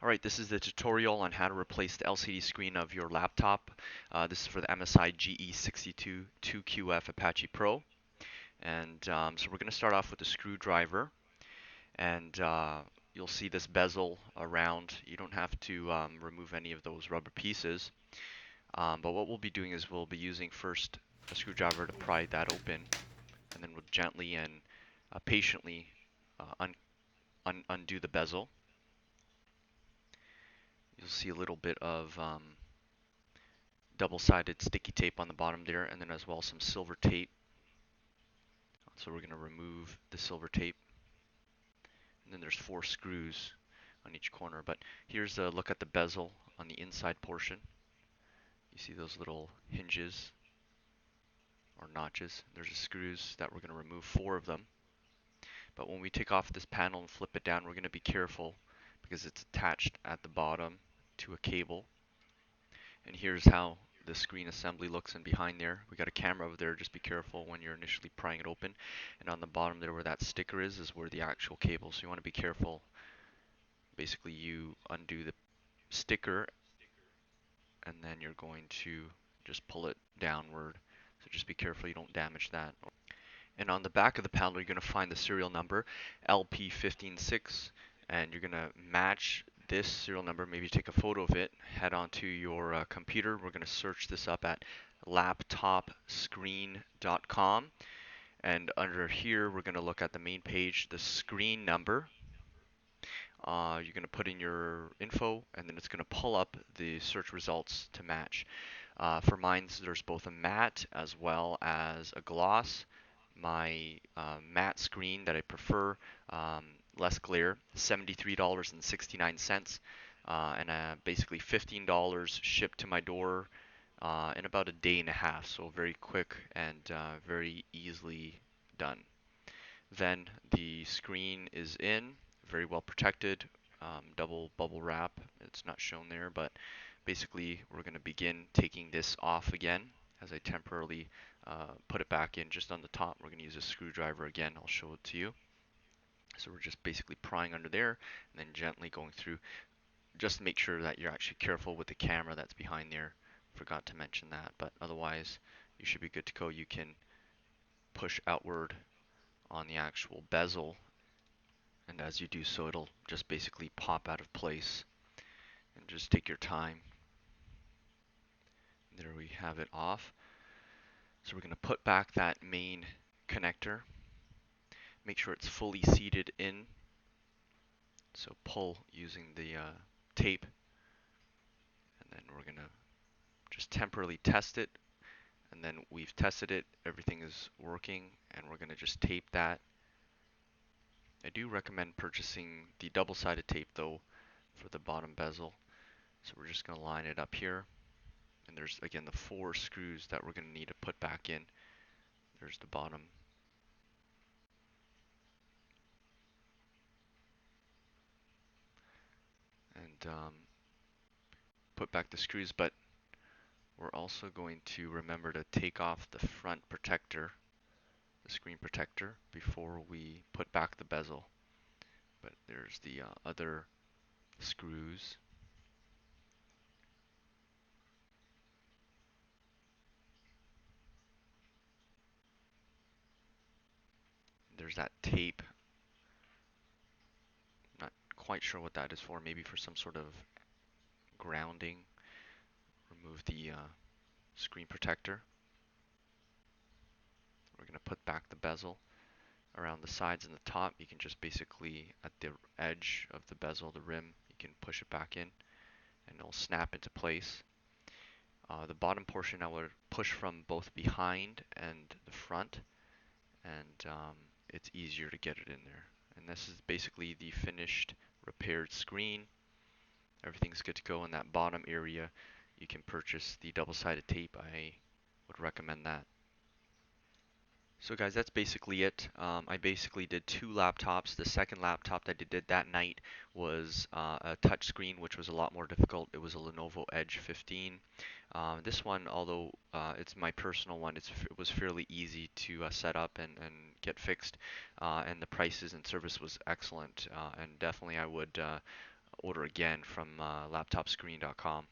Alright, this is the tutorial on how to replace the LCD screen of your laptop. This is for the MSI GE62 2QF Apache Pro. And so we're going to start off with the screwdriver. And you'll see this bezel around. You don't have to remove any of those rubber pieces. But what we'll be doing is we'll be using first a screwdriver to pry that open. And then we'll gently and patiently undo the bezel. You'll see a little bit of double-sided sticky tape on the bottom there, and then as well some silver tape. So we're going to remove the silver tape. And then there's 4 screws on each corner. But here's a look at the bezel on the inside portion. You see those little hinges or notches. There's the screws that we're going to remove 4 of them. But when we take off this panel and flip it down, we're going to be careful because it's attached at the bottom to a cable. And here's how the screen assembly looks in behind there. We got a camera over there, just be careful when you're initially prying it open. And on the bottom there where that sticker is where the actual cable, so you want to be careful. Basically you undo the sticker and then you're going to just pull it downward. So just be careful you don't damage that. And on the back of the panel you're going to find the serial number LP156, and you're going to match this serial number, maybe take a photo of it, head onto your computer. We're going to search this up at laptopscreen.com, and under here we're going to look at the main page, the screen number. You're going to put in your info, and then it's going to pull up the search results to match. For mine, there's both a matte as well as a gloss. My matte screen that I prefer, less glare, $73.69, and basically $15 shipped to my door in about a day and a half, so very quick and very easily done. Then the screen is in, very well protected, double bubble wrap. It's not shown there, but basically we're going to begin taking this off again as I temporarily put it back in just on the top. We're going to use a screwdriver again. I'll show it to you. So we're just basically prying under there and then gently going through. Just make sure that you're actually careful with the camera that's behind there. Forgot to mention that, but otherwise you should be good to go. You can push outward on the actual bezel, and as you do so it'll just basically pop out of place, and just take your time. There we have it off. So we're going to put back that main connector, make sure it's fully seated in, so pull using the tape, and then we're going to just temporarily test it, and then we've tested it, everything is working, and we're going to just tape that. I do recommend purchasing the double-sided tape though for the bottom bezel. So we're just going to line it up here, and there's again the 4 screws that we're going to need to put back in. There's the bottom. And put back the screws, but we're also going to remember to take off the front protector, the screen protector, before we put back the bezel. But there's the other screws. There's that tape. Not quite sure what that is for, maybe for some sort of grounding. Remove the screen protector. We're going to put back the bezel. Around the sides and the top, you can just basically, at the edge of the bezel, the rim, you can push it back in and it'll snap into place. The bottom portion I would push from both behind and the front, and it's easier to get it in there. And this is basically the finished repaired screen. Everything's good to go in that bottom area. You can purchase the double-sided tape. I would recommend that. So guys, that's basically it. I basically did 2 laptops. The second laptop that I did that night was a touchscreen, which was a lot more difficult. It was a Lenovo Edge 15. This one, although it's my personal one, it was fairly easy to set up and get fixed, and the prices and service was excellent. And definitely I would order again from laptopscreen.com.